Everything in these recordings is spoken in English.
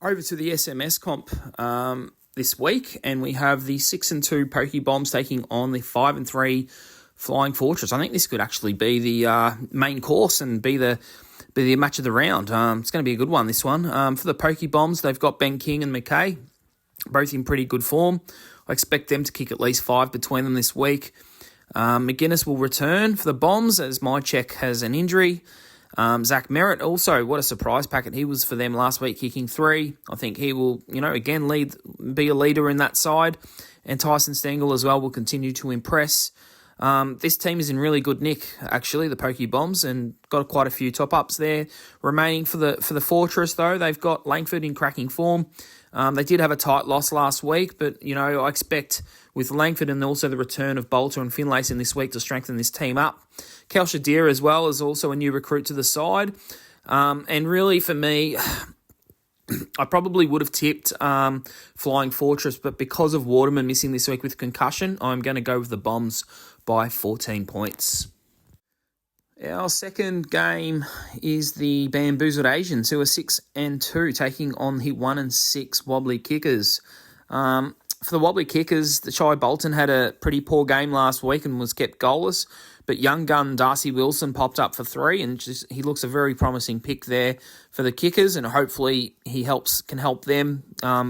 Over to the SMS comp this week, and we have the 6-2 Pokebombs taking on the 5-3 Flying Fortress. I think this could actually be the main course and be the match of the round. It's going to be a good one, this one. For the Pokebombs, they've got Ben King and McKay, both in pretty good form. I expect them to kick at least 5 between them this week. McGuinness will return for the Bombs as Mychek has an injury. Zach Merritt also, what a surprise packet he was for them last week, kicking 3. I think he will, again, be a leader in that side. And Tyson Stengel as well will continue to impress. This team is in really good nick, actually, the Pokebombs, and got quite a few top-ups there remaining for the Fortress, though. They've got Langford in cracking form. They did have a tight loss last week, but, I expect with Langford and also the return of Bolter and Finlayson this week to strengthen this team up. Kel Shadir as well is also a new recruit to the side. And really, for me, I probably would have tipped Flying Fortress, but because of Waterman missing this week with concussion, I'm going to go with the Bombs by 14 points. Our second game is the Bamboozled Asians, who are 6-2, taking on the 1-6 Wobbly Kickers. For the Wobbly Kickers, the Chai Bolton had a pretty poor game last week and was kept goalless, but young gun Darcy Wilson popped up for 3, and he looks a very promising pick there for the Kickers, and hopefully he can help them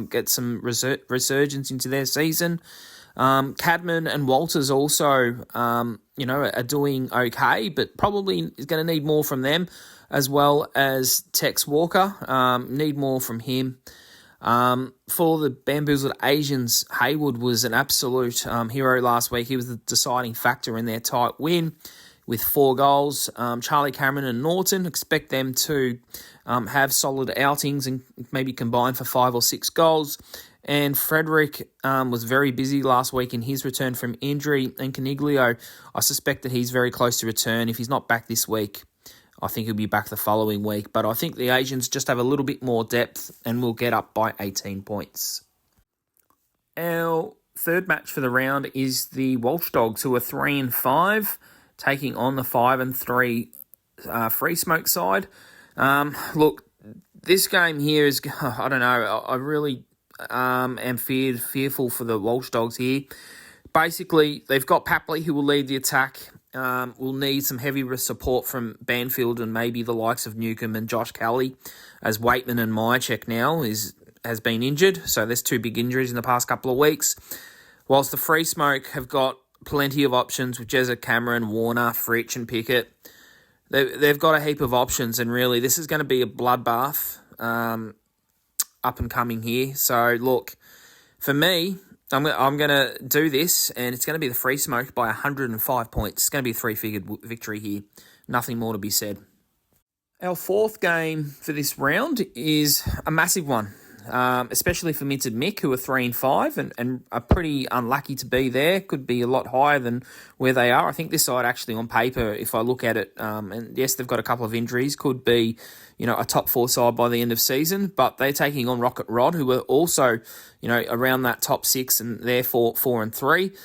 get some resurgence into their season. Cadman and Walters also, are doing okay, but probably is going to need more from them, as well as Tex Walker. Need more from him. For the Bamboozled Asians, Haywood was an absolute hero last week. He was the deciding factor in their tight win with 4 goals. Charlie Cameron and Norton, expect them to have solid outings and maybe combine for 5 or 6 goals. And Frederick was very busy last week in his return from injury. And Caniglio, I suspect that he's very close to return. If he's not back this week, I think he'll be back the following week. But I think the Asians just have a little bit more depth and will get up by 18 points. Our third match for the round is the Walsh Dogs, who are 3-5, taking on the 5-3 Free Smoke side. Look, this game here is, I don't know, I really am fearful for the Walsh Dogs here. Basically, they've got Papley, who will lead the attack. We'll need some heavy support from Banfield and maybe the likes of Newcomb and Josh Kelly, as Waitman and Mychek now has been injured. So there's 2 big injuries in the past couple of weeks. Whilst the Free Smoke have got plenty of options with Jezza Cameron, Warner, Fritsch and Pickett. They've got a heap of options, and really this is going to be a bloodbath up and coming here. So look, for me, I'm going to do this, and it's going to be the Free Smoke by 105 points. It's going to be a 3-figured victory here. Nothing more to be said. Our fourth game for this round is a massive one, especially for Minted Mick, who are 3-5 and are pretty unlucky to be there. Could be a lot higher than where they are. I think this side actually on paper, if I look at it, and yes, they've got a couple of injuries, could be a top 4 side by the end of season, but they're taking on Rocket Rod, who are also, around that top 6 and therefore 4-3.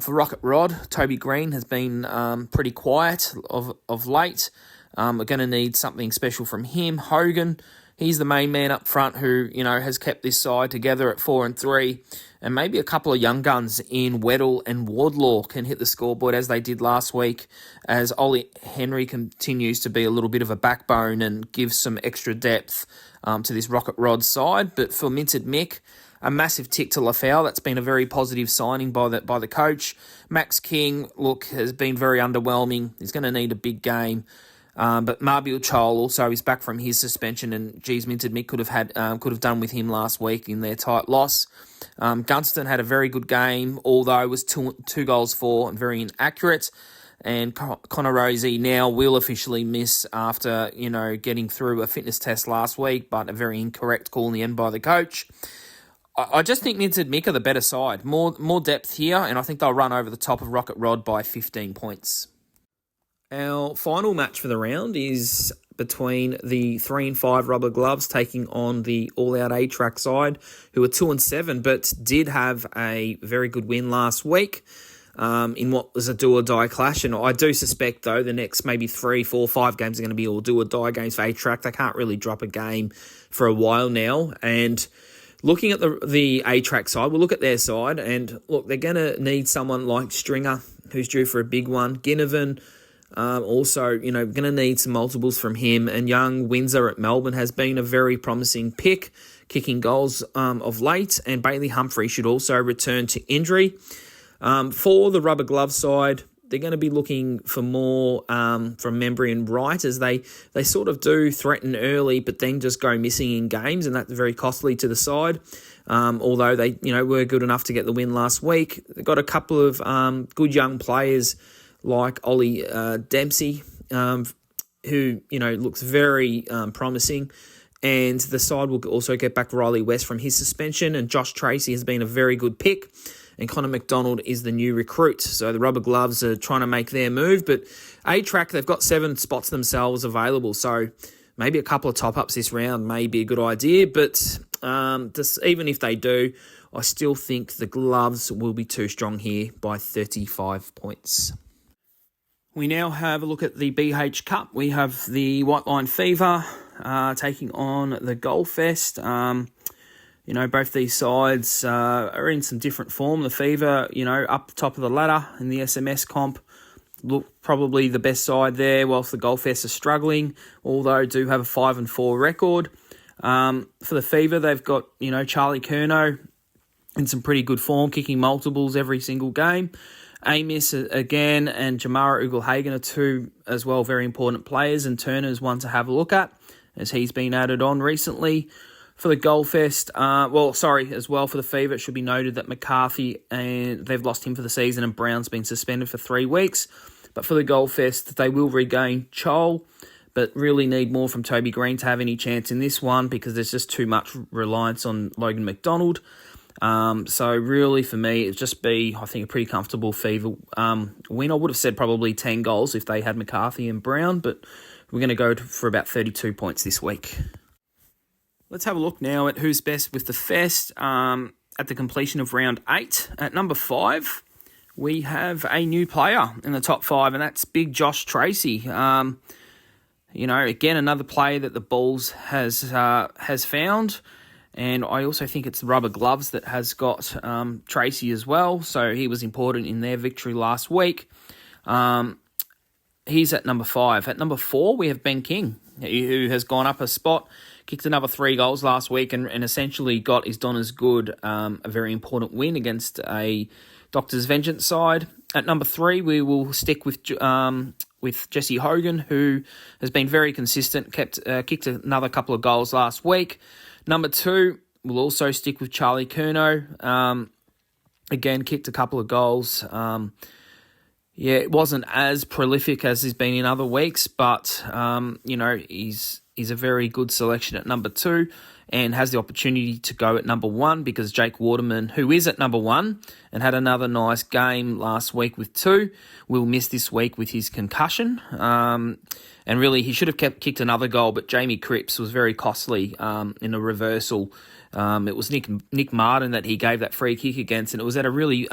For Rocket Rod, Toby Green has been pretty quiet of late. We're going to need something special from him. Hogan, he's the main man up front who, has kept this side together at 4-3. And maybe a couple of young guns in Weddle and Wardlaw can hit the scoreboard as they did last week, as Ollie Henry continues to be a little bit of a backbone and gives some extra depth to this Rocket Rod side. But for Minted Mick, a massive tick to Lafau. That's been a very positive signing by the coach. Max King, look, has been very underwhelming. He's going to need a big game. But Marbil Chol also is back from his suspension, and Minted Mick could have done with him last week in their tight loss. Gunston had a very good game, although was 2 goals for and very inaccurate. And Connor Rosie now will officially miss after getting through a fitness test last week, but a very incorrect call in the end by the coach. I just think Minted Mick are the better side, more depth here, and I think they'll run over the top of Rocket Rod by 15 points. Our final match for the round is between the 3-5 Rubber Gloves taking on the all-out A-Track side, who are 2-7, but did have a very good win last week. in what was a do-or-die clash. And I do suspect, though, the next maybe 3, 4, 5 games are going to be all do-or-die games for A-Track. They can't really drop a game for a while now. And looking at the A-Track side, we'll look at their side. And, look, they're going to need someone like Stringer, who's due for a big one. Ginnivan, also, going to need some multiples from him. And young Windsor at Melbourne has been a very promising pick, kicking goals of late. And Bailey Humphrey should also return to injury. For the rubber glove side, they're going to be looking for more from Membry and Wright, as they sort of do threaten early, but then just go missing in games, and that's very costly to the side. Although they were good enough to get the win last week, they've got a couple of good young players like Ollie Dempsey, who looks very promising. And the side will also get back Riley West from his suspension, and Josh Tracy has been a very good pick. And Connor McDonald is the new recruit. So the rubber gloves are trying to make their move. But A-Track, they've got 7 spots themselves available. So maybe a couple of top-ups this round may be a good idea. But even if they do, I still think the gloves will be too strong here by 35 points. We now have a look at the BH Cup. We have the White Line Fever taking on the Goldfest. Both these sides are in some different form. The Fever, up top of the ladder in the SMS comp, look probably the best side there, whilst the Goldfest are struggling, although do have a 5-4 record. For the Fever, they've got, Charlie Curnow in some pretty good form, kicking multiples every single game. Amos again and Jamara Ugelhagen are 2 as well very important players, and Turner's one to have a look at as he's been added on recently. For the Goldfest, as well for the Fever, it should be noted that McCarthy, and they've lost him for the season, and Brown's been suspended for 3 weeks. But for the Goldfest, they will regain Chol, but really need more from Toby Green to have any chance in this one, because there's just too much reliance on Logan McDonald. So really for me, it'd just be, I think, a pretty comfortable Fever win. I would have said probably 10 goals if they had McCarthy and Brown, but we're going to go for about 32 points this week. Let's have a look now at who's best with the Fest at the completion of round 8. At number 5, we have a new player in the top 5, and that's big Josh Tracy. Again, another player that the Bulls has found, and I also think it's the rubber gloves that has got Tracy as well, so he was important in their victory last week. He's at number 5. At number 4, we have Ben King, who has gone up a spot, kicked another 3 goals last week, and essentially got his Donna's Good a very important win against a Doctor's Vengeance side. At number 3, we will stick with Jesse Hogan, who has been very consistent, kicked another couple of goals last week. Number 2, we'll also stick with Charlie Curnow. Again, kicked a couple of goals. It wasn't as prolific as he's been in other weeks, but, he's a very good selection at number 2 and has the opportunity to go at number 1, because Jake Waterman, who is at number 1 and had another nice game last week with 2, will miss this week with his concussion. And really, he should have kicked another goal, but Jamie Cripps was very costly in a reversal. It was Nick Martin that he gave that free kick against, and it was at a really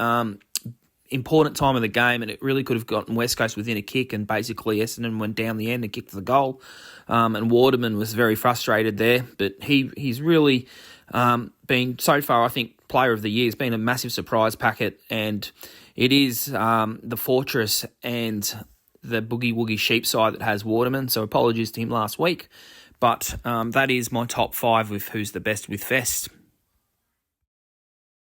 important time of the game, and it really could have gotten West Coast within a kick, and basically Essendon went down the end and kicked the goal. And Waterman was very frustrated there, but he's really been, so far, I think, player of the year. It's been a massive surprise packet, and it is the Fortress and the Boogie Woogie Sheep side that has Waterman, so apologies to him last week. But that is my top 5 with who's the best with Fest.